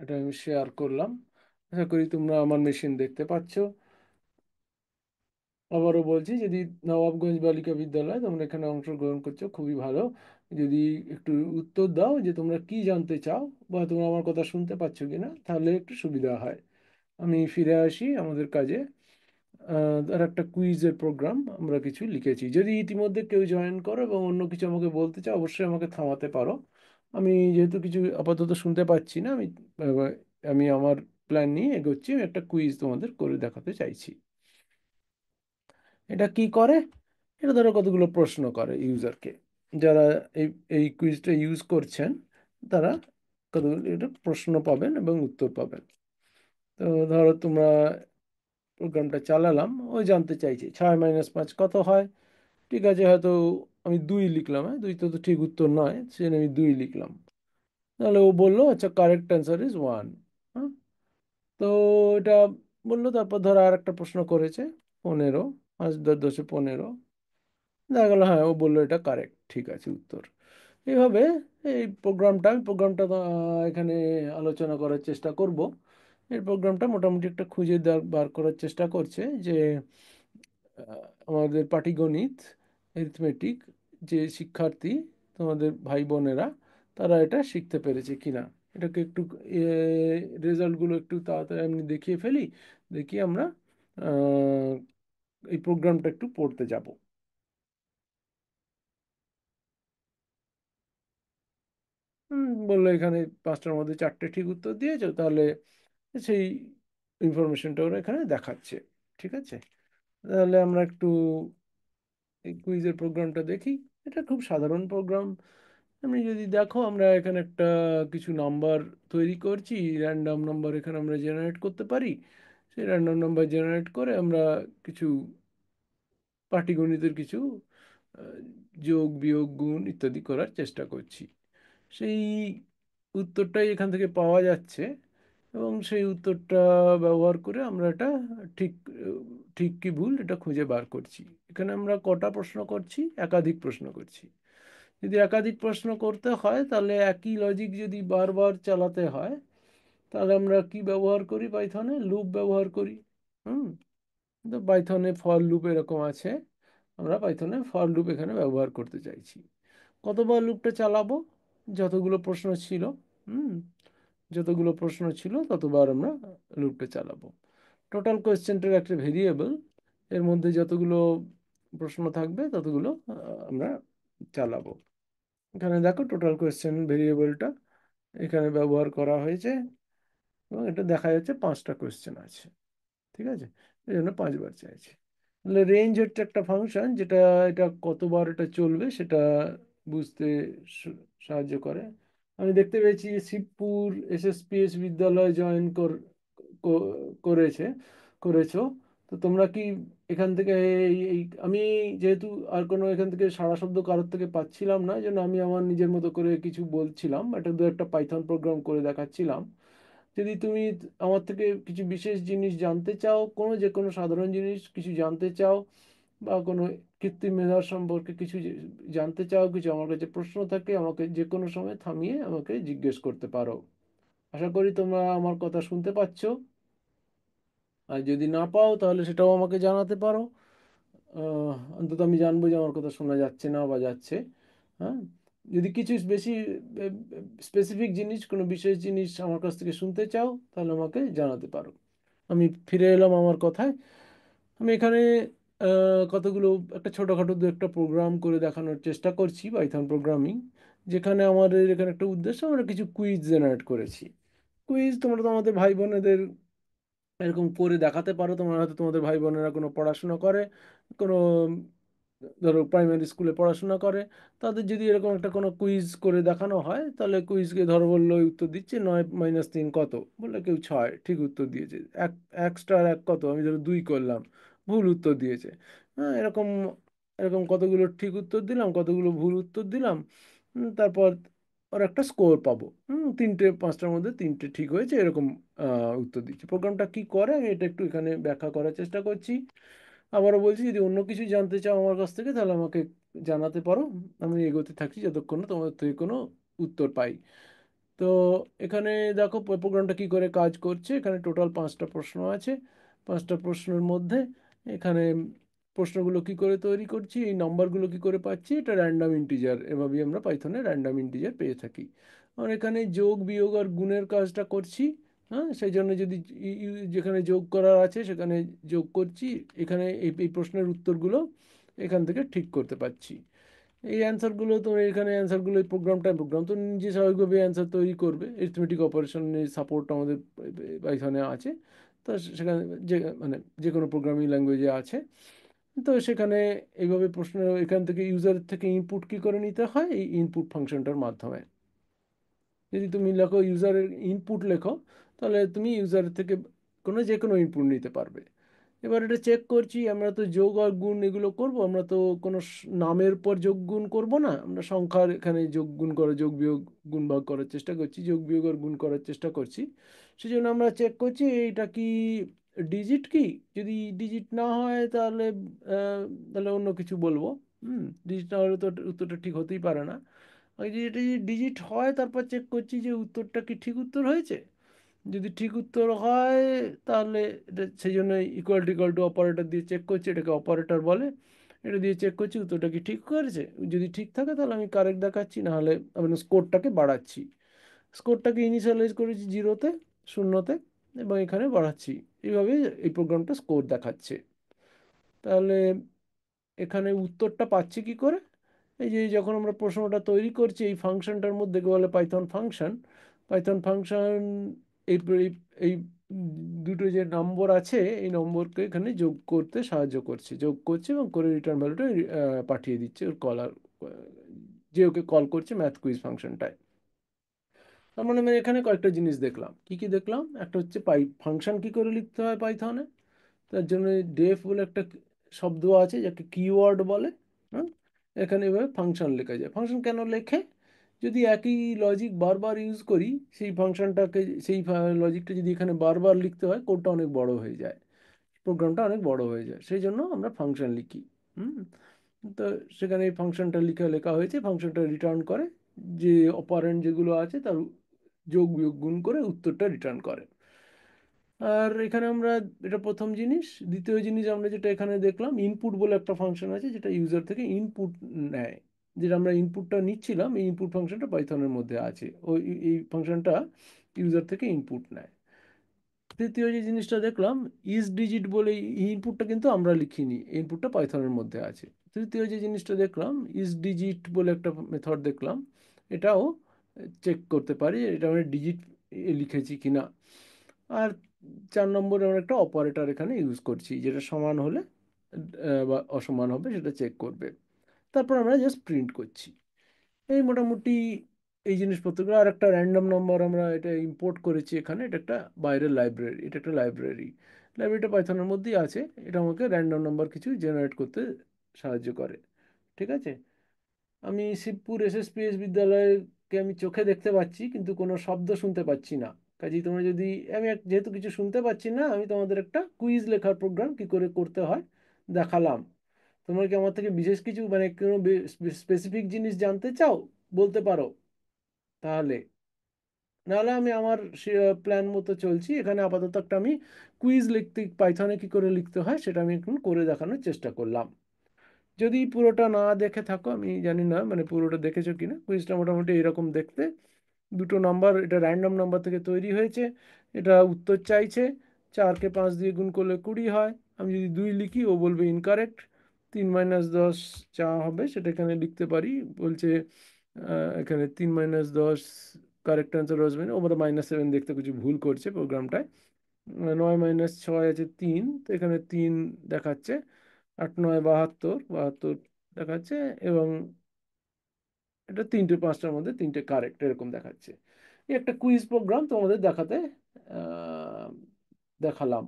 এটা আমি শেয়ার করলাম। আশা করি তোমরা আমার মেশিন দেখতে পাচ্ছ। আবারও বলছি, যদি নবাবগঞ্জ বালিকা বিদ্যালয় তোমরা এখানে অংশগ্রহণ করছো, খুবই ভালো। যদি একটু উত্তর দাও যে তোমরা কি জানতে চাও বা তোমরা আমার কথা শুনতে পাচ্ছ কিনা, তাহলে একটু সুবিধা হয়। আমি ফিরে আসি আমাদের কাজে। আর একটা কুইজের প্রোগ্রাম আমরা কিছু লিখেছি। যদি ইতিমধ্যে কেউ জয়েন করো এবং অন্য কিছু আমাকে বলতে চাও, অবশ্যই আমাকে থামাতে পারো। আমি যেহেতু কিছু আপাতত শুনতে পাচ্ছি না, আহ, আমি আমার প্ল্যান নিয়ে এগোচ্ছি। আমি একটা কুইজ তোমাদের করে দেখাতে চাইছি। এটা কি করে? এটা ধরো কতগুলো প্রশ্ন করে ইউজারকে, যারা এই এই কুইজটা ইউজ করছেন, তারা কতগুলো এটা প্রশ্ন পাবেন এবং উত্তর পাবেন। তো ধরো তোমরা প্রোগ্রামটা চালালাম, ওই জানতে চাইছে 6 - 5 কত হয়। ঠিক আছে, হয়তো আমি 2 লিখলাম। হ্যাঁ, 2 তো ঠিক উত্তর নয়, সেজন্য আমি 2 লিখলাম। তাহলে ও বললো আচ্ছা, কারেক্ট অ্যান্সার ইজ 1। হ্যাঁ, তো এটা বললো। তারপর ধরো আর একটা প্রশ্ন করেছে, 15, 5 × 10 = 15। দেখা গেল হ্যাঁ, ও বললো এটা কারেক্ট, ঠিক আছে উত্তর। এইভাবে এই প্রোগ্রামটা তো, এখানে আলোচনা করার চেষ্টা করব। এই প্রোগ্রামটা মোটামুটি একটা খুঁজে বার করার চেষ্টা করছে যে আমাদের পাটিগণিত, অ্যারিথমেটিক যে শিক্ষার্থী, তোমাদের ভাই বোনেরা, তারা এটা শিখতে পেরেছে কিনা। এটাকে একটু রেজাল্টগুলো একটু তাড়াতাড়ি আমি দেখিয়ে ফেলি। দেখিয়ে আমরা আহ, এই প্রোগ্রামটা একটু পড়তে যাব। বললো এখানে 5টার মধ্যে 4টে ঠিক উত্তর দিয়েছো, তাহলে সেই ইনফরমেশনটা ওরা এখানে দেখাচ্ছে। ঠিক আছে, তাহলে আমরা একটু এই কুইজের প্রোগ্রামটা দেখি। এটা খুব সাধারণ প্রোগ্রাম। আমি যদি দেখো, আমরা এখানে একটা কিছু নাম্বার তৈরি করছি। র্যান্ডম নাম্বার এখানে আমরা জেনারেট করতে পারি। সেই র্যান্ডম নাম্বার জেনারেট করে আমরা কিছু পাটিগণিতের কিছু আহ, যোগ বিয়োগ গুণ ইত্যাদি করার চেষ্টা করছি। সেই উত্তরটাই এখান থেকে পাওয়া যাচ্ছে এবং সেই উত্তরটা ব্যবহার করে আমরা এটা ঠিক ঠিক কি ভুল এটা খুঁজে বার করছি। এখানে আমরা কটা প্রশ্ন করছি? একাধিক প্রশ্ন করছি। যদি একাধিক প্রশ্ন করতে হয়, তাহলে একই লজিক যদি বারবার চালাতে হয়, তাহলে আমরা কি ব্যবহার করি? পাইথনে লুপ ব্যবহার করি। হুম, তো পাইথনে ফর লুপ এরকম আছে। আমরা পাইথনে ফর লুপ এখানে ব্যবহার করতে চাইছি। কতবার লুপটা চালাবো? যতগুলো প্রশ্ন ছিল। হুম, যতগুলো প্রশ্ন ছিল ততবার আমরা লুপটা চালাবো। টোটাল কোয়েশ্চেনটার একটা ভেরিয়েবল, এর মধ্যে যতগুলো প্রশ্ন থাকবে ততগুলো আমরা চালাবো। এখানে দেখো টোটাল কোয়েশ্চেন ভেরিয়েবলটা এখানে ব্যবহার করা হয়েছে এবং এটা দেখা যাচ্ছে 5টা কোয়েশ্চেন আছে। ঠিক আছে, এই জন্য 5বার চাইছে। তাহলে রেঞ্জ হচ্ছে একটা ফাংশন, যেটা এটা কতবার এটা চলবে সেটা বুঝতে সাহায্য করে। আমি দেখতে পেয়েছি যে শিবপুর এসএসপিএস বিদ্যালয় জয়েন করেছে করেছো। তো তোমরা কি এখান থেকে আমি যেহেতু আর কোনো এখান থেকে সাড়া শব্দ কারোর থেকে পাচ্ছিলাম না, এই জন্য আমি আমার নিজের মতো করে কিছু বলছিলাম, এটা দু একটা পাইথন প্রোগ্রাম করে দেখাচ্ছিলাম। যদি তুমি আমার থেকে কিছু বিশেষ জিনিস জানতে চাও, যে কোনো সাধারণ জিনিস কিছু জানতে চাও, বা কোনো কৃত্রিম মেধার সম্পর্কে কিছু জানতে চাও, কিছু আমার কাছে প্রশ্ন থাকে, আমাকে যে কোনো সময় থামিয়ে আমাকে জিজ্ঞেস করতে পারো। আশা করি তোমরা আমার কথা শুনতে পাচ্ছ। আর যদি না পাও, তাহলে সেটাও আমাকে জানাতে পারো। অন্তত আমি জানবো যে আমার কথা শোনা যাচ্ছে না বা যাচ্ছে। হ্যাঁ, যদি কিছু বেশি স্পেসিফিক জিনিস, কোনো বিশেষ জিনিস আমার কাছ থেকে শুনতে চাও, তাহলে আমাকে জানাতে পারো। আমি ফিরে এলাম আমার কথায়। আমি এখানে কতগুলো একটা ছোটোখাটো দু একটা প্রোগ্রাম করে দেখানোর চেষ্টা করছি, পাইথন প্রোগ্রামিং। যেখানে আমাদের এখানে একটা উদ্দেশ্য, আমরা কিছু কুইজ জেনারেট করেছি। কুইজ তোমরা তো আমাদের ভাই বোনেদের এরকম করে দেখাতে পারো। তোমরা হয়তো তোমাদের ভাই বোনেরা কোনো পড়াশোনা করে, কোনো ধরো প্রাইমারি স্কুলে পড়াশোনা করে, তাদের যদি এরকম একটা কোনো কুইজ করে দেখানো হয়, তাহলে কুইজকে ধরো বললো উত্তর দিচ্ছে 9 - 3 কত, বললে কেউ 6 ঠিক উত্তর দিয়েছে। এক এক স্টার এক কত, আমি ধরো 2 করলাম, ভুল উত্তর দিয়েছে। হ্যাঁ, এরকম এরকম কতগুলো ঠিক উত্তর দিলাম, কতগুলো ভুল উত্তর দিলাম। তারপর ওর একটা স্কোর পাবো। 5টার মধ্যে 3টে ঠিক হয়েছে, এরকম উত্তর দিচ্ছি। প্রোগ্রামটা কি করে আমি এটা একটু এখানে ব্যাখ্যা করার চেষ্টা করছি। আবারও বলছি, যদি অন্য কিছু জানতে চাও আমার কাছ থেকে, তাহলে আমাকে জানাতে পারো। আমি এগোতে থাকছি যতক্ষণ না তোমার থেকে কোনো উত্তর পাই। তো এখানে দেখো প্রোগ্রামটা কি করে কাজ করছে। এখানে টোটাল 5টা প্রশ্ন আছে। 5টা প্রশ্নের মধ্যে এখানে প্রশ্নগুলো কি করে তৈরি করছি, এই নাম্বারগুলো কি করে পাচ্ছি, এটা র্যান্ডম ইন্টিজার, এভাবেই আমরা পাইথনে র্যান্ডম ইন্টিজার পেয়ে থাকি। আর এখানে যোগ বিয়োগ আর গুণের কাজটা করছি। হ্যাঁ, সেই জন্য যদি যেখানে যোগ করার আছে সেখানে যোগ করছি। এখানে এই প্রশ্নের উত্তরগুলো এখান থেকে ঠিক করতে পারছি। এই অ্যান্সারগুলো তো এখানে অ্যান্সারগুলো, এই প্রোগ্রাম তো নিজে স্বাভাবিকভাবে অ্যান্সার তৈরি করবে। এরিথমেটিক অপারেশনের সাপোর্ট আমাদের পাইথনে আছে। তো সেখানে যে মানে যে কোনো প্রোগ্রামিং ল্যাঙ্গুয়েজে আছে। তো সেখানে এইভাবে প্রশ্ন, এখান থেকে ইউজারের থেকে ইনপুট কী করে নিতে হয়, এই ইনপুট ফাংশনটার মাধ্যমে। যদি তুমি লেখো ইউজারের ইনপুট লেখো, তাহলে তুমি ইউজারের থেকে যে কোনো ইনপুট নিতে পারবে। এবার এটা চেক করছি, আমরা তো যোগ আর গুণ এগুলো করব, আমরা তো কোনো নামের পর যোগ গুণ করব না, আমরা সংখ্যার এখানে যোগ গুণ করা, যোগ বিয়োগ গুণ ভাগ করার চেষ্টা করছি, যোগ বিয়োগ আর গুণ করার চেষ্টা করছি। সেই জন্য আমরা চেক করছি এইটা কি ডিজিট কি। যদি ডিজিট না হয় তাহলে তাহলে অন্য কিছু বলবো। ডিজিট না হলে তো উত্তরটা ঠিক হতেই পারে না। আর যদি এটা যদি ডিজিট হয়, তারপর চেক করছি যে উত্তরটা কি ঠিক উত্তর হয়েছে। যদি ঠিক উত্তর হয় তাহলে এটা সেই জন্য ইকুয়াল টু অপারেটর দিয়ে চেক করছি, এটাকে অপারেটর বলে। এটা দিয়ে চেক করছি উত্তরটা কি ঠিক করেছে। যদি ঠিক থাকে তাহলে আমি কারেক্ট দেখাচ্ছি, না হলে আমি স্কোরটাকে বাড়াচ্ছি। স্কোরটাকে ইনিশিয়ালাইজ করেছি 0-তে, 0-তে, এবং এখানে বাড়াচ্ছি। এইভাবে এই প্রোগ্রামটা স্কোর দেখাচ্ছে। তাহলে এখানে উত্তরটা পাচ্ছি কি করে। এই যে যখন আমরা প্রশ্নটা তৈরি করছি, এই ফাংশনটার মধ্যে বলে পাইথন ফাংশন। পাইথন ফাংশন এই এই এই দুটো যে নম্বর আছে, এই নম্বরকে এখানে যোগ করতে সাহায্য করছে, যোগ করছে এবং করে রিটার্ন ভ্যালুটা পাঠিয়ে দিচ্ছে ওর কলার, যে ওকে কল করছে ম্যাথ কুইজ ফাংশনটায়। তার মানে আমি এখানে কয়েকটা জিনিস দেখলাম। কি কি দেখলাম, একটা হচ্ছে ফাংশন কি করে লিখতে হয় পাইথনে। তার জন্য ডেফ বলে একটা শব্দ আছে, যাকে কিওয়ার্ড বলে। হ্যাঁ, এখানে এভাবে ফাংশন লেখা যায়। ফাংশন কেন লেখে, যদি একই লজিক বারবার ইউজ করি, সেই ফাংশনটাকে, সেই লজিকটা যদি এখানে বারবার লিখতে হয়, কোডটা অনেক বড় হয়ে যায়, প্রোগ্রামটা অনেক বড় হয়ে যায়। সেই জন্য আমরা ফাংশন লিখি। হুম তো সেখানে এই ফাংশনটা লেখা হয়েছে। ফাংশনটা রিটার্ন করে যে অপারেন্ড যেগুলো আছে তার যোগ বিয়োগ গুণ করে উত্তরটা রিটার্ন করে। আর এখানে আমরা, এটা প্রথম জিনিস। দ্বিতীয় জিনিস আমরা যেটা এখানে দেখলাম, ইনপুট বলে একটা ফাংশন আছে যেটা ইউজার থেকে ইনপুট নেয়। যেটা আমরা ইনপুটটা নিচ্ছিলাম, এই ইনপুট ফাংশনটা পাইথনের মধ্যে আছে। ওই এই ফাংশনটা ইউজার থেকে ইনপুট নেয়। তৃতীয় যে জিনিসটা দেখলাম, ইজ ডিজিট বলে, ইনপুটটা কিন্তু আমরা লিখিনি, ইনপুটটা পাইথনের মধ্যে আছে। তৃতীয় যে জিনিসটা দেখলাম, ইজ ডিজিট বলে একটা মেথড দেখলাম। এটাও চেক করতে পারি এটা আমরা ডিজিট লিখেছি কিনা। আর 4 নম্বরে আমরা একটা অপারেটর এখানে ইউজ করছি, যেটা সমান হলে বা অসমান হবে সেটা চেক করবে। তারপর আমরা জাস্ট প্রিন্ট করছি। এই মোটামুটি এই জিনিসপত্রগুলো। আর একটা র্যান্ডম নাম্বার আমরা এটা ইম্পোর্ট করেছি এখানে, এটা একটা বাইরের লাইব্রেরি, এটা একটা লাইব্রেরি। লাইব্রেরিটা পাইথনের মধ্যেই আছে। এটা আমাকে র্যান্ডম নাম্বার কিছু জেনারেট করতে সাহায্য করে। ঠিক আছে। আমি শিবপুর এসএসপিএস বিদ্যালয়কে আমি চোখে দেখতে পাচ্ছি, কিন্তু কোনো শব্দ শুনতে পাচ্ছি না। কাজেই তোমরা যদি, আমি যেহেতু কিছু শুনতে পাচ্ছি না, আমি তোমাদের একটা কুইজ লেখার প্রোগ্রাম কি করে করতে হয় দেখালাম। তোমরা কি আমার থেকে বিশেষ কিছু, মানে কোনো স্পেসিফিক জিনিস জানতে চাও, বলতে পারো তাহলে। নাহলে আমি আমার প্ল্যান মতো চলছি। এখানে আপাতত একটা আমি কুইজ লিখতে, পাইথনে কি করে লিখতে হয় সেটা আমি এখন করে দেখানোর চেষ্টা করলাম। যদি পুরোটা না দেখে থাকো, আমি জানি না মানে পুরোটা দেখেছো কিনা। কুইজটা মোটামুটি এরকম দেখতে। দুটো নাম্বার, এটা র্যান্ডম নাম্বার থেকে তৈরি হয়েছে। এটা উত্তর চাইছে, 4কে 5 দিয়ে গুণ করলে 20 হয়। আমি যদি 2 লিখি, ও বলবে ইনকারেক্ট। 3 - 10 যা হবে সেটা এখানে লিখতে পারি। বলছে এখানে 3 - 10 কারেক্ট অ্যান্সার আসবে না, ওপরে -7 দেখতে কিছু ভুল করছে প্রোগ্রামটায়। 9 - 6 আছে 3, তো এখানে 3 দেখাচ্ছে। 8 - 9 72, 72 দেখাচ্ছে। এবং এটা 3টে 5টার মধ্যে 3টে কারেক্ট এরকম দেখাচ্ছে। এই একটা কুইজ প্রোগ্রাম তোমাদের দেখাতে আহ, দেখালাম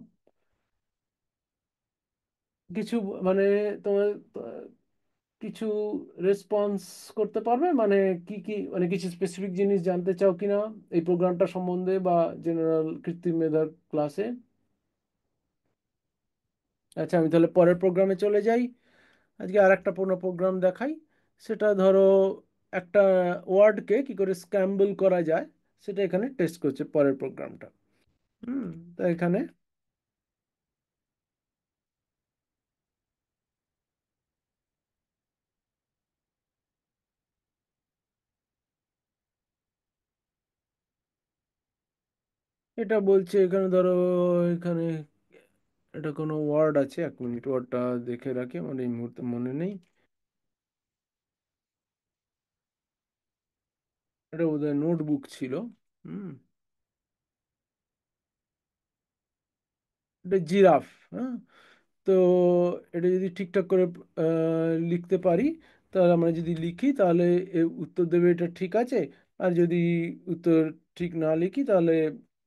কিছু। মানে তোমার কিছু রেসপন্স করতে পারবে, মানে কি কি, মানে কিছু স্পেসিফিক জিনিস জানতে চাও কিনা এই প্রোগ্রামটা সম্বন্ধে, বা জেনারেল কৃত্রিম মেধার ক্লাসে। আচ্ছা, আমি তাহলে পরের প্রোগ্রামে চলে যাই। আজকে আর একটা পুরোনো প্রোগ্রাম দেখাই। সেটা ধরো একটা ওয়ার্ডকে কি করে স্ক্র্যাম্বল করা যায়। সেটা এখানে টেস্ট করছে পরের প্রোগ্রামটা। হুম। তো এখানে এটা বলছে, এখানে ধরো, এখানে এটা কোনো ওয়ার্ড আছে, 1 মিনিট ওয়ার্ডটা দেখে রাখি, আমার এই মুহূর্তে মনে নেই। এটা বোধহয় নোটবুক ছিল। হুম। এটা জিরাফ। হ্যাঁ। তো এটা যদি ঠিকঠাক করে লিখতে পারি, তাহলে আমরা যদি লিখি তাহলে উত্তর দেবে এটা ঠিক আছে। আর যদি উত্তর ঠিক না লিখি তাহলে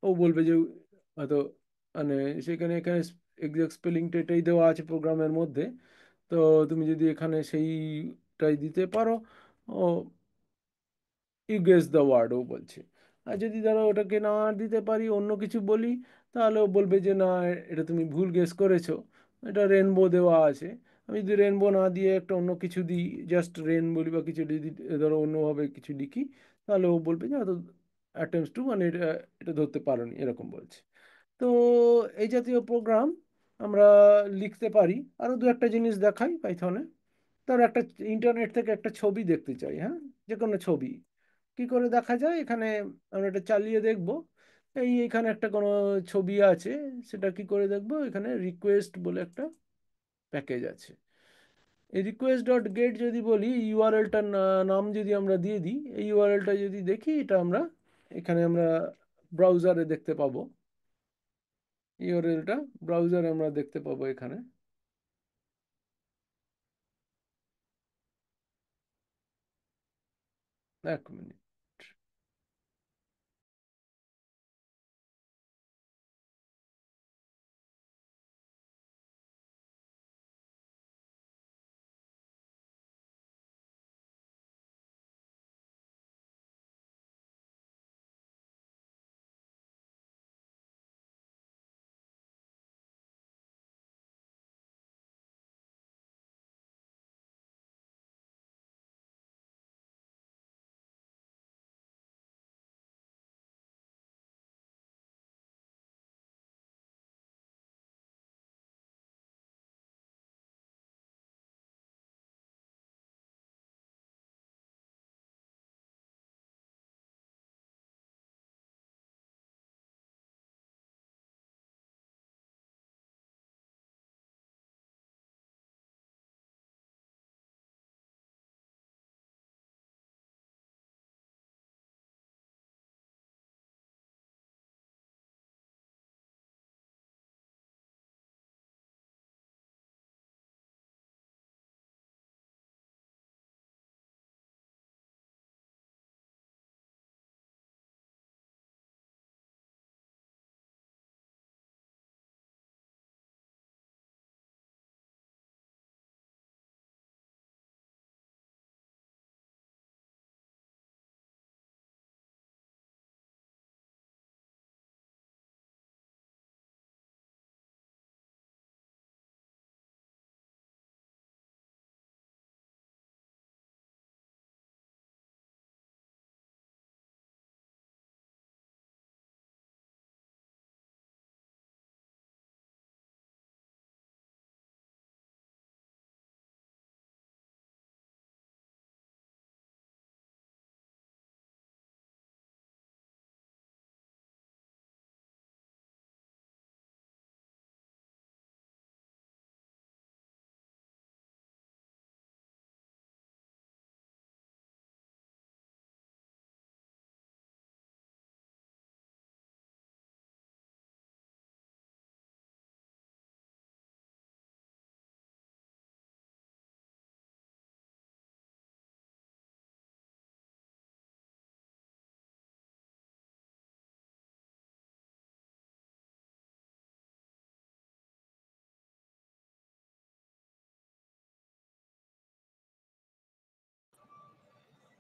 ও বলবে যে হয়তো, মানে সেখানে এখানে এক্সাক্ট স্পেলিংটা এটাই দেওয়া আছে প্রোগ্রামের মধ্যে। তো তুমি যদি এখানে সেইটাই দিতে পারো, ও ইউ গেস দ্য ওয়ার্ড ও বলছে। আর যদি ধরো ওটাকে না দিতে পারি, অন্য কিছু বলি, তাহলে ও বলবে যে না, এটা তুমি ভুল গেস করেছো, এটা রেনবো দেওয়া আছে। আমি যদি রেনবো না দিয়ে একটা অন্য কিছু দিই, জাস্ট রেন বলি বা কিছু যদি ধরো অন্যভাবে কিছু লিখি, তাহলে ও বলবে যে হয়তো অ্যাটেম্পস টু, মানে এটা এটা ধরতে পারোনি, এরকম বলছে। তো এই জাতীয় প্রোগ্রাম আমরা লিখতে পারি। আরও দু একটা জিনিস দেখাই পাইথনে। ধরো একটা ইন্টারনেট থেকে একটা ছবি দেখতে চাই, হ্যাঁ, যে কোনো ছবি কি করে দেখা যায় এখানে, আমরা এটা চালিয়ে দেখব। এখানে একটা কোনো ছবি আছে, সেটা কি করে দেখবো, এখানে রিকোয়েস্ট বলে একটা প্যাকেজ আছে। এই রিকোয়েস্ট ডট গেট যদি বলি, ইউআরএলটার নাম যদি আমরা দিয়ে দিই, এই ইউআরএলটা যদি দেখি, এটা আমরা এখানে আমরা ব্রাউজারে দেখতে পাবো। ইউআরএলটা ব্রাউজারে আমরা দেখতে পাবো এখানে। 1 মিনিট।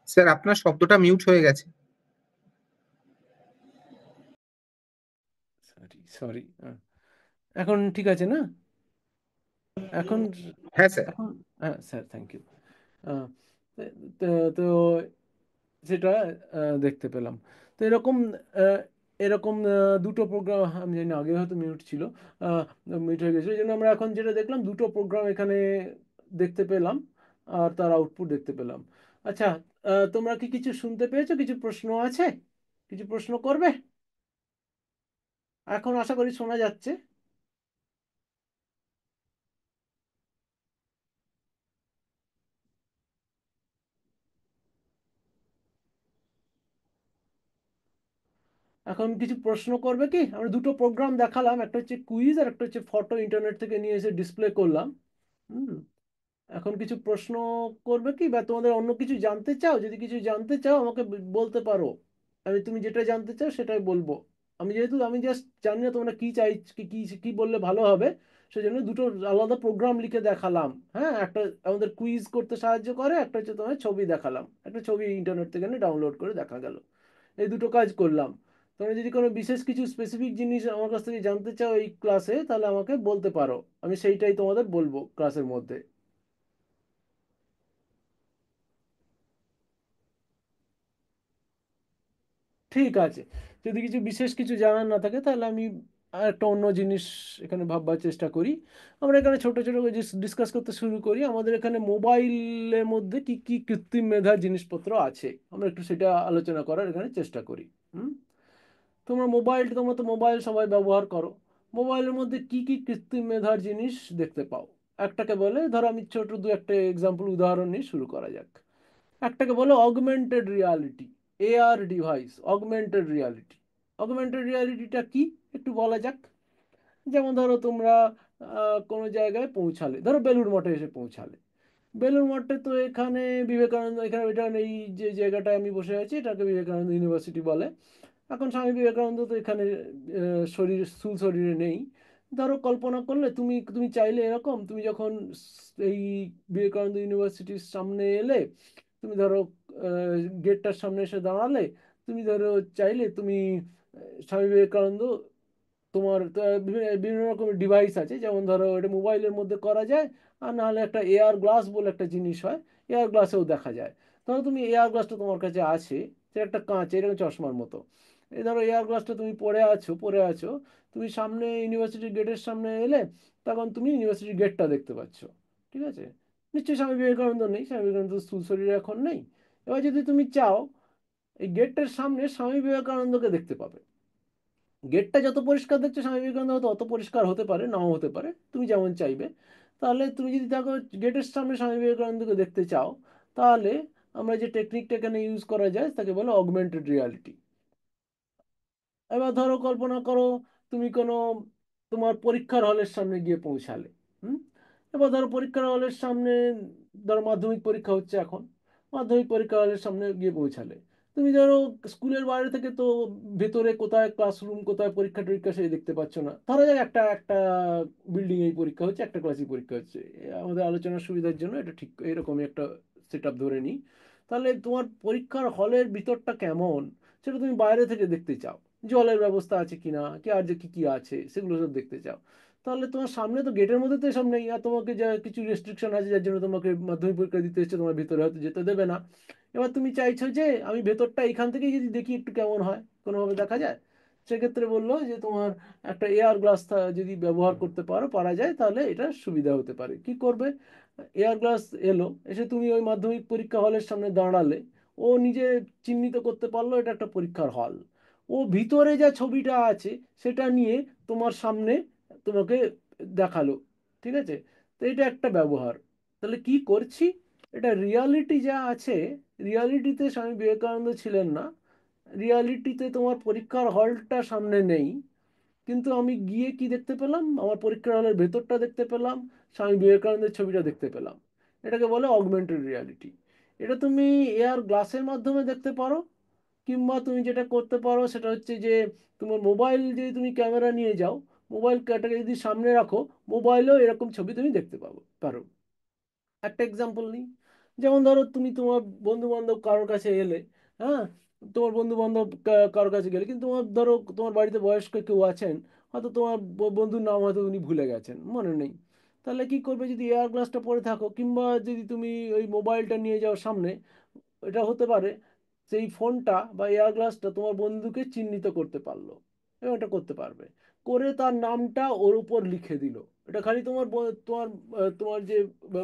স্যার আপনার শব্দটা মিউট হয়ে গেছে। Sorry sorry. এখন ঠিক আছে না? এখন হ্যাঁ স্যার। এখন হ্যাঁ স্যার, থ্যাংক ইউ। তো তো সেটা দেখতে পেলাম। তো এরকম আহ, এরকম দুটো প্রোগ্রাম, আমি জানি না, আগে হয়তো মিউট ছিল, মিউট হয়ে গেছে, এই জন্য আমরা এখন যেটা দেখলাম দুটো প্রোগ্রাম এখানে দেখতে পেলাম আর তার আউটপুট দেখতে পেলাম। আচ্ছা, তোমরা কি কিছু শুনতে পেয়েছো? কিছু প্রশ্ন আছে? কিছু প্রশ্ন করবে? এখন আশা করি শোনা যাচ্ছে। এখন কিছু প্রশ্ন করবে কি? আমরা দুটো প্রোগ্রাম দেখালাম, একটা হচ্ছে কুইজ আর একটা হচ্ছে ফটো ইন্টারনেট থেকে নিয়ে এসে ডিসপ্লে করলাম। হুম। এখন কিছু প্রশ্ন করবে কি, বা তোমাদের অন্য কিছু জানতে চাও? যদি কিছু জানতে চাও আমাকে বলতে পারো। তুমি যেটা জানতে চাও সেটাই বলবো। আমি জাস্ট জানি না তোমরা কি চাই, কি কি কি বললে ভালো হবে, সেজন্য দুটো আলাদা প্রোগ্রাম লিখে দেখালাম। হ্যাঁ, একটা আমাদের কুইজ করতে সাহায্য করে, একটা হচ্ছে তোমার ছবি দেখালাম, একটা ছবি ইন্টারনেট থেকে ডাউনলোড করে দেখা গেল। এই দুটো কাজ করলাম। তোমরা যদি কোনো বিশেষ কিছু স্পেসিফিক জিনিস আমার কাছ থেকে জানতে চাও এই ক্লাসে, তাহলে আমাকে বলতে পারো, আমি সেইটাই তোমাদের বলবো ক্লাসের মধ্যে। ঠিক আছে। যদি কিছু বিশেষ কিছু জানার না থাকে তাহলে আমি আর একটা অন্য জিনিস এখানে ভাববার চেষ্টা করি। আমরা এখানে ছোট ছোট ডিসকাস করতে শুরু করি, আমাদের এখানে মোবাইলের মধ্যে কি কি কৃত্রিম মেধার জিনিসপত্র আছে, আমরা একটু সেটা আলোচনা করার এখানে চেষ্টা করি। হুম। তোমরা তো মোবাইল সবাই ব্যবহার করো। মোবাইলের মধ্যে কি কি কৃত্রিম মেধার জিনিস দেখতে পাও? একটাকে বলে, ধরো আমি ছোট দু একটা এক্সাম্পল উদাহরণ নিয়ে শুরু করা যাক। একটাকে বলে augmented reality, AR device. Augmented রিয়ালিটিটা কি একটু বলা যাক। যেমন ধরো তোমরা কোনো জায়গায় পৌঁছালে, ধরো বেলুড় মঠে এসে পৌঁছালে। বেলুড় মঠে তো এখানে বিবেকানন্দ, এখানে এটা এই যে জায়গাটায় আমি বসে আছি এটাকে বিবেকানন্দ ইউনিভার্সিটি বলে। এখন স্বামী বিবেকানন্দ তো এখানে স্থূল শরীরে নেই। ধরো কল্পনা করলে তুমি তুমি চাইলে এরকম, তুমি যখন এই বিবেকানন্দ ইউনিভার্সিটির সামনে এলে, তুমি ধরো গেটটার সামনে এসে দাঁড়ালে, তুমি ধরো চাইলে তুমি স্বামী বিবেকানন্দ, তোমার তো বিভিন্ন বিভিন্ন রকমের ডিভাইস আছে, যেমন ধরো এটা মোবাইলের মধ্যে করা যায়, আর না হলে একটা এয়ার গ্লাস বলে একটা জিনিস হয়, এয়ার গ্লাসেও দেখা যায়। ধরো তুমি এয়ার গ্লাসটা তোমার কাছে আছে, সে একটা কাঁচ এরকম চশমার মতো। এই ধরো এয়ার গ্লাসটা তুমি পরে আছো, তুমি সামনে ইউনিভার্সিটির গেটের সামনে এলে, তখন তুমি ইউনিভার্সিটির গেটটা দেখতে পাচ্ছ। ঠিক আছে? নিশ্চয়ই স্বামী বিবেকানন্দ নেই, স্বামী বিবেকানন্দ স্থূল শরীরে এখন নেই। এবার যদি তুমি চাও, এই গেটটার সামনে স্বামী বিবেকানন্দকে দেখতে পাবে। গেটটা যত পরিষ্কার দেখছো, স্বামী বিবেকানন্দ হয়তো অত পরিষ্কার হতে পারে, নাও হতে পারে, তুমি যেমন চাইবে। তাহলে তুমি যদি দেখো গেটের সামনে স্বামী বিবেকানন্দকে দেখতে চাও, তাহলে আমরা যে টেকনিকটা এখানে ইউজ করা যায় তাকে বলে অগমেন্টেড রিয়ালিটি। এবার ধরো কল্পনা করো তুমি কোনো তোমার পরীক্ষার হলের সামনে গিয়ে পৌঁছালে। হুম। এবার ধরো পরীক্ষার হলের সামনে, ধরো মাধ্যমিক পরীক্ষা হচ্ছে এখন, মাধ্যমিক পরীক্ষা হলের সামনে গিয়ে পৌঁছালে, তুমি ধরো স্কুলের বাইরে থেকে তো ভেতরে কোথায় ক্লাসরুম, কোথায় পরীক্ষা টরীক্ষা সেই দেখতে পাচ্ছ না। ধরো যাক একটা একটা বিল্ডিং এই পরীক্ষা হচ্ছে, একটা ক্লাসে পরীক্ষা হচ্ছে, আমাদের আলোচনার সুবিধার জন্য এটা ঠিক এরকমই একটা সেট আপ ধরে নিই। তাহলে তোমার পরীক্ষার হলের ভিতরটা কেমন সেটা তুমি বাইরে থেকে দেখতে চাও, জলের ব্যবস্থা আছে কিনা, কি আর যে কি কি আছে সেগুলো সব দেখতে চাও। তাহলে তোমার সামনে তো গেটের মধ্যে তো এসব নেই, আর তোমাকে যা কিছু রেস্ট্রিকশন আছে যার জন্য তোমাকে মাধ্যমিক পরীক্ষা দিতে এসেছে, তোমার ভিতরে হয়তো যেতে দেবে না। এবার তুমি চাইছো যে আমি ভেতরটা এখান থেকেই যদি দেখি একটু কেমন হয়, কোনোভাবে দেখা যায়। সেক্ষেত্রে বললো যে তোমার একটা এয়ার গ্লাস যদি ব্যবহার করতে পারা যায়, তাহলে এটা সুবিধা হতে পারে। কি করবে? এয়ার গ্লাস এলো, এসে তুমি ওই মাধ্যমিক পরীক্ষা হলের সামনে দাঁড়ালে, ও নিজে চিহ্নিত করতে পারলো এটা একটা পরীক্ষার হল। ও ভিতরে যা ছবিটা আছে সেটা নিয়ে তোমার সামনে তোমাকে দেখালো। ঠিক আছে? তো এটা একটা ব্যবহার। তাহলে কি করছি, এটা রিয়ালিটি যা আছে, রিয়ালিটিতে স্বামী বিবেকানন্দ ছিলেন না, রিয়ালিটিতে তোমার পরীক্ষার হলটা সামনে নেই, কিন্তু আমি গিয়ে কি দেখতে পেলাম, আমার পরীক্ষার হলের ভেতরটা দেখতে পেলাম, স্বামী বিবেকানন্দের ছবিটা দেখতে পেলাম। এটাকে বলে অগমেন্টেড রিয়ালিটি। এটা তুমি এআর গ্লাসের মাধ্যমে দেখতে পারো, কিংবা তুমি যেটা করতে পারো সেটা হচ্ছে যে তোমার মোবাইল যদি তুমি ক্যামেরা নিয়ে যাও, মোবাইল ক্যাটাকে যদি সামনে রাখো, মোবাইলেও এরকম ছবি তুমি দেখতে পারো। একটা এক্সাম্পল নিই। যেমন ধরো তুমি তোমার বন্ধু বান্ধব কারোর কাছে এলে, হ্যাঁ, তোমার বন্ধু বান্ধব কারোর কাছে গেলে, কিন্তু তোমার ধরো তোমার বাড়িতে বয়স্ক কেউ আছেন, হয়তো তোমার বন্ধুর নাম হয়তো উনি ভুলে গেছেন, মনে নেই। তাহলে কি করবে, যদি এয়ার গ্লাসটা পরে থাকো, কিংবা যদি তুমি ওই মোবাইলটা নিয়ে যাও সামনে, এটা হতে পারে সেই ফোনটা বা এয়ার গ্লাসটা তোমার বন্ধুকে চিহ্নিত করতে পারলো, এবং এটা করতে পারবে, করে তার নামটা ওর উপর লিখে দিল। এটা খালি তোমার যে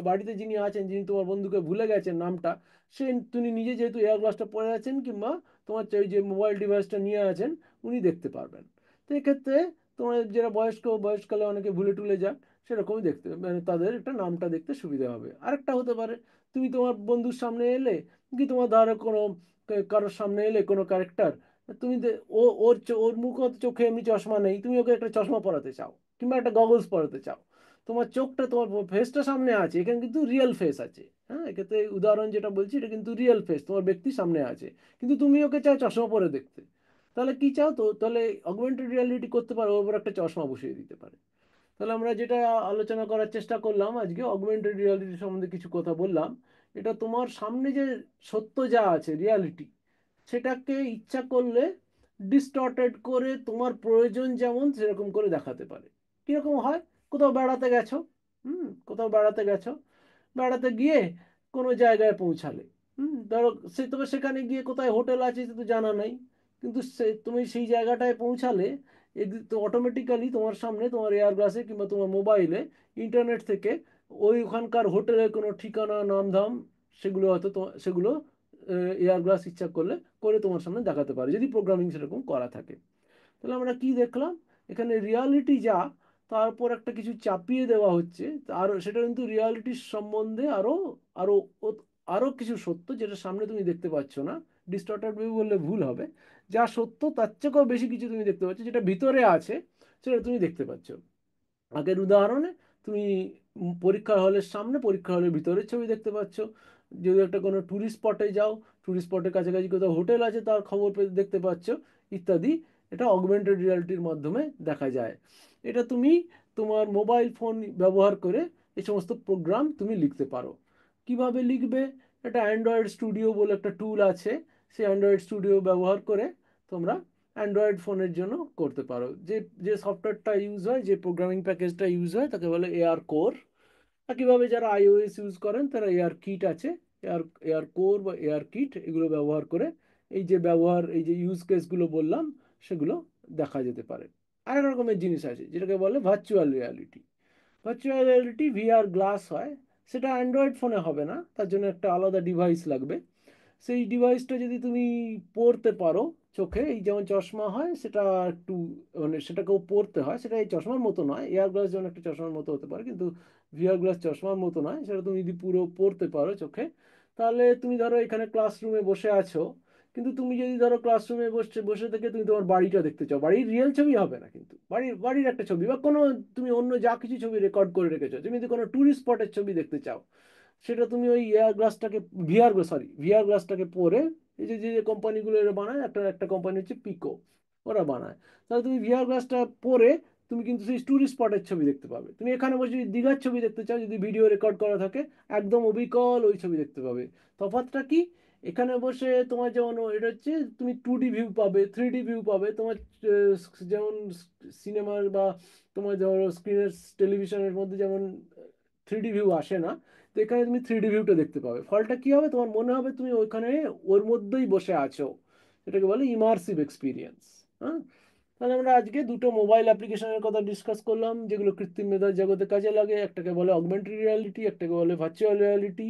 বাড়িতে যিনি আছেন, যিনি তোমার বন্ধুকে ভুলে গেছেন নামটা, সে, তুমি নিজে যেহেতু এয়ার গ্লাসটা পরে আছেন, কিংবা তোমার ওই যে মোবাইল ডিভাইসটা নিয়ে আছেন, উনি দেখতে পারবেন। তো এক্ষেত্রে তোমার যারা বয়স্ককালে অনেকে ভুলে টুলে যান, সেরকমই দেখতে, মানে তাদের একটা নামটা দেখতে সুবিধা হবে। আরেকটা হতে পারে, তুমি তোমার বন্ধুর সামনে এলে, কি তোমার ধরো কোনো কারোর সামনে এলে কোনো ক্যারেক্টার, তুমি ওর মুখ ও চোখে এমনি চশমা নেই, তুমি ওকে একটা চশমা পরাতে চাও, কিংবা একটা গগলস পরাতে চাও। তোমার চোখটা, তোমার ফেসটা সামনে আছে, এখানে কিন্তু রিয়েল ফেস আছে। হ্যাঁ, এক্ষেত্রে উদাহরণ যেটা বলছি, এটা কিন্তু রিয়েল ফেস, তোমার ব্যক্তি সামনে আছে, কিন্তু তুমি ওকে চাও চশমা পরে দেখতে। তাহলে কি চাও, তো তাহলে অগমেন্টেড রিয়ালিটি করতে পারো, ওর উপর একটা চশমা বসিয়ে দিতে পারে। তাহলে আমরা যেটা আলোচনা করার চেষ্টা করলাম আজকে, অগমেন্টেড রিয়ালিটি সম্বন্ধে কিছু কথা বললাম। এটা তোমার সামনে যে সত্য যা আছে, রিয়ালিটি, সেটাকে ইচ্ছা করলে ডিস্টর্টেড করে তোমার প্রয়োজন যেমন সেরকম করে দেখাতে পারে। কিরকম হয়, কোথাও বেড়াতে গেছো, কোথাও বেড়াতে গেছো, বেড়াতে গিয়ে কোনো জায়গায় পৌঁছালে, ধরো তবে সেখানে গিয়ে কোথায় হোটেল আছে সেটা তো জানা নাই, কিন্তু তুমি সেই জায়গাটায় পৌঁছালে, তো অটোমেটিক্যালি তোমার সামনে, তোমার এয়ার গ্লাসে কিংবা তোমার মোবাইলে, ইন্টারনেট থেকে ওখানকার হোটেলের কোনো ঠিকানা, নামধাম, সেগুলো হয়তো সেগুলো এয়ার গ্লাস ইচ্ছা করলে করে তোমার সামনে দেখাতে পারে, যদি প্রোগ্রামিং সেরকম করা থাকে। তাহলে আমরা কি দেখলাম, এখানে রিয়ালিটি যা, তারপর একটা কিছু চাপিয়ে দেওয়া হচ্ছে, আর সেটা কিন্তু রিয়ালিটির সম্বন্ধে আরো আরো আরো কিছু সত্য, যেটা সামনে তুমি দেখতে পাচ্ছ না, ডিস্টর্টেড ভিউ বললে ভুল হবে, যা সত্য তার থেকেও বেশি কিছু তুমি দেখতে পাচ্ছ, যেটা ভিতরে আছে সেটা তুমি দেখতে পাচ্ছ। আগের উদাহরণে তুমি পরীক্ষার হলের সামনে, পরীক্ষা হলের ভিতরের ছবি দেখতে পাচ্ছ। যদি একটা কোনো ট্যুরিস্ট স্পটে যাও, ট্যুরিস্ট স্পটের কাছাকাছি কোথাও হোটেল আছে তার খবর দেখতে পাচ্ছ, ইত্যাদি। এটা অগমেন্টেড রিয়ালিটির মাধ্যমে দেখা যায়। এটা তুমি তোমার মোবাইল ফোন ব্যবহার করে এই সমস্ত প্রোগ্রাম তুমি লিখতে পারো। কিভাবে লিখবে, এটা অ্যান্ড্রয়েড স্টুডিও বলে একটা টুল আছে, সেই অ্যান্ড্রয়েড স্টুডিও ব্যবহার করে তোমরা অ্যান্ড্রয়েড ফোনের জন্য করতে পারো। যে যে সফটওয়্যারটা ইউজ হয়, যে প্রোগ্রামিং প্যাকেজটা ইউজ হয়, তাকে বলে এআর কোর। একইভাবে যারা আইওএস ইউজ করেন তারা এআর কিট আছে, এআর এআর কোর বা এআর কিট, এগুলো ব্যবহার করে এই যে ইউজ কেসগুলো বললাম, সেগুলো দেখা যেতে পারে। আরেক রকমের জিনিস আছে যেটাকে বলে virtual reality. Virtual reality VR glass হয়, সেটা অ্যান্ড্রয়েড ফোনে হবে না, তার জন্য একটা আলাদা ডিভাইস লাগবে। সেই ডিভাইসটা যদি তুমি পরতে পারো চোখে, এই যেমন চশমা হয় সেটা একটু, মানে সেটাকেও পরতে হয়, সেটা এই চশমার মতো নয়, এয়ার গ্লাস যেমন একটা চশমার মতো হতে পারে, কিন্তু ভিআর গ্লাস চশমার মতো নয়, সেটা তুমি যদি পুরো পরতে পারো চোখে, তাহলে তুমি ধরো এখানে ক্লাসরুমে বসে আছো, কিন্তু তুমি যদি ধরো ক্লাসরুমে বসে বসে থেকে তুমি তোমার বাড়িটা দেখতে চাও, বাড়ির রিয়েল ছবি হবে না, কিন্তু বাড়ির বাড়ির একটা ছবি বা কোনো, তুমি অন্য যা কিছু ছবি রেকর্ড করে রেখেছো, তুমি যদি কোনো ট্যুরিস্ট স্পটের ছবি দেখতে চাও, সেটা তুমি ওই এয়ার গ্লাসটাকে, ভিআর গ্লাসটাকে পরে, এই যে যে কোম্পানিগুলো এরা বানায়, একটা একটা কোম্পানি হচ্ছে পিকো, ওরা বানায়, তাহলে তুমি ভিআর গ্লাসটা পরে তুমি কিন্তু সেই টুরিস্ট স্পটের ছবি দেখতে পাবে। তুমি এখানে বসে যদি দীঘার ছবি দেখতে চাও, যদি ভিডিও রেকর্ড করা থাকে, একদম অবিকল ওই ছবি দেখতে পাবে। তফাৎটা কি, এখানে বসে তোমার যেমন এটা হচ্ছে, তুমি 2D ভিউ পাবে, 3D ভিউ পাবে, তোমার যেমন সিনেমার বা তোমার ধরো স্ক্রিনের, টেলিভিশনের মধ্যে যেমন 3D ভিউ আসে না, তো এখানে তুমি 3D ভিউটা দেখতে পাবে। ফলটা কি হবে, তোমার মনে হবে তুমি ওইখানে ওর মধ্যেই বসে আছো, এটাকে বলে ইমার্সিভ এক্সপিরিয়েন্স। হ্যাঁ, তাহলে আমরা আজকে দুটো মোবাইল অ্যাপ্লিকেশনের কথা ডিসকাস করলাম, যেগুলো কৃত্রিম মেধার জগতে কাজে লাগে। একটাকে বলে অগমেন্টেড রিয়ালিটি, একটাকে বলে ভার্চুয়াল রিয়ালিটি।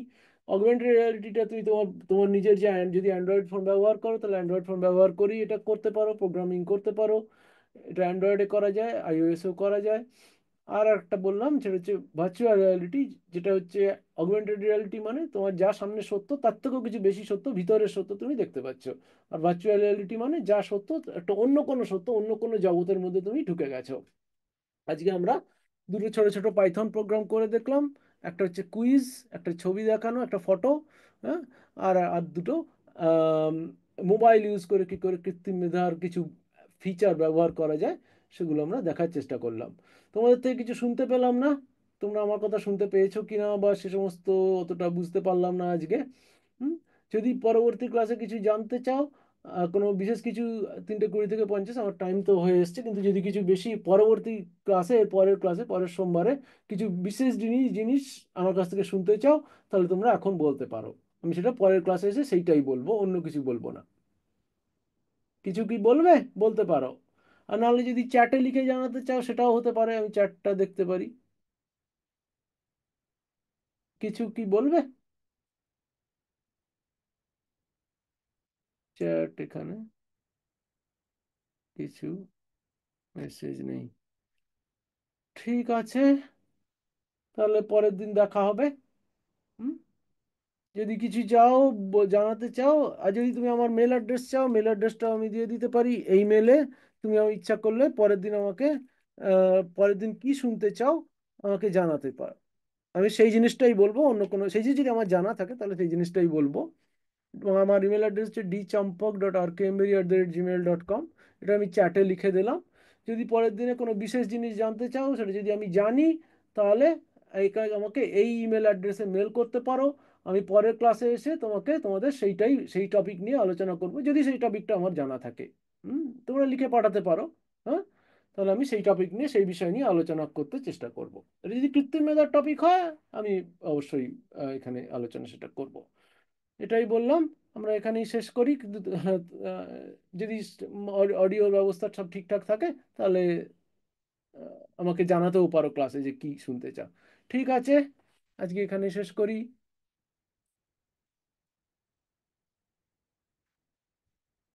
অগমেন্টেড রিয়ালিটিটা তুমি তোমার তোমার নিজের যে যদি অ্যান্ড্রয়েড ফোন ব্যবহার করো, তাহলে অ্যান্ড্রয়েড ফোন ব্যবহার করেই এটা করতে পারো, প্রোগ্রামিং করতে পারো। এটা অ্যান্ড্রয়েডে করা যায়, আইওএসও করা যায়। আর একটা বললাম সেটা হচ্ছে ভার্চুয়াল রিয়ালিটি, যেটা হচ্ছে অগমেন্টেড রিয়ালিটি, মানে তোমার যা সামনে সত্য তার থেকেও কিছু বেশি সত্য, ভিতরের সত্য তুমি দেখতে পাচ্ছ। আর ভার্চুয়াল রিয়ালিটি মানে যা সত্য, একটা অন্য কোনো সত্য, অন্য কোনো জগতের মধ্যে তুমি ঢুকে গেছো। আজকে আমরা দুটো ছোট ছোট পাইথন প্রোগ্রাম করে দেখলাম, একটা হচ্ছে কুইজ, একটা ছবি দেখানো, একটা ফটো, হ্যাঁ, আর আর দুটো মোবাইল ইউজ করে কি করে কৃত্রিম মেধার কিছু ফিচার ব্যবহার করা যায়, সেগুলো আমরা দেখার চেষ্টা করলাম। তোমাদের থেকে কিছু শুনতে পেলাম না, তোমরা আমার কথা শুনতে পেয়েছো কিনা বা সে সমস্ত অতটা বুঝতে পারলাম না আজকে। হুম, যদি পরবর্তী ক্লাসে কিছু জানতে চাও, কোনো বিশেষ কিছু, 3:20 থেকে 50, আমার টাইম তো হয়ে এসছে, কিন্তু যদি কিছু বেশি পরবর্তী ক্লাসে, পরের ক্লাসে, পরের সোমবারে কিছু বিশেষ জিনিস জিনিস আমার কাছ থেকে শুনতে চাও, তাহলে তোমরা এখন বলতে পারো। আমি সেটা পরের ক্লাসে এসে সেইটাই বলবো, অন্য কিছু বলবো না। কিছু কি বলবে? বলতে পারো। আর নাহলে যদি চ্যাটে লিখে জানাতে চাও সেটাও হতে পারে, আমি চ্যাটটা দেখতে পারি। কিছু কি বলবে? চ্যাট এখানে কিছু মেসেজ নেই। ঠিক আছে, তাহলে পরের দিন দেখা হবে। হুম। যদি কিছু চাও, জানাতে চাও, আর যদি তুমি আমার মেল অ্যাড্রেস চাও, মেল অ্যাড্রেসটাও আমি দিয়ে দিতে পারি এই মেলে। তুমি আমার ইচ্ছা করলে পরের দিন আমাকে পরের দিন কি শুনতে চাও আমাকে জানাতে পারো। আমি সেই জিনিসটাই বলবো, অন্য কোনো সেই জিনিস যদি আমার জানা থাকে তাহলে সেই জিনিসটাই বলবো। এবং আমার ইমেল অ্যাড্রেস হচ্ছে dchampok.rkmbri@gmail.com। এটা আমি চ্যাটে লিখে দিলাম। যদি পরের দিনে কোনো বিশেষ জিনিস জানতে চাও, সেটা যদি আমি জানি, তাহলে আমাকে এই ইমেল অ্যাড্রেসে মেল করতে পারো। আমি পরের ক্লাসে এসে তোমাদের সেই টপিক নিয়ে আলোচনা করবো, যদি সেই টপিকটা আমার জানা থাকে। তোমরা লিখে পাঠাতে পারো। হ্যাঁ, তাহলে আমি সেই টপিক নিয়ে, সেই বিষয় নিয়ে আলোচনা করতে চেষ্টা করব। এটা যদি কৃত্রিম মেধার টপিক হয়, আমি অবশ্যই এখানে আলোচনা সেটা করব। এটাই বললাম। আমরা এখানেই শেষ করি, কিন্তু যদি অডিও ব্যবস্থা সব ঠিকঠাক থাকে, তাহলে আমাকে জানাতেও পারো ক্লাসে যে কি শুনতে চাও। ঠিক আছে, আজকে এখানে শেষ করি।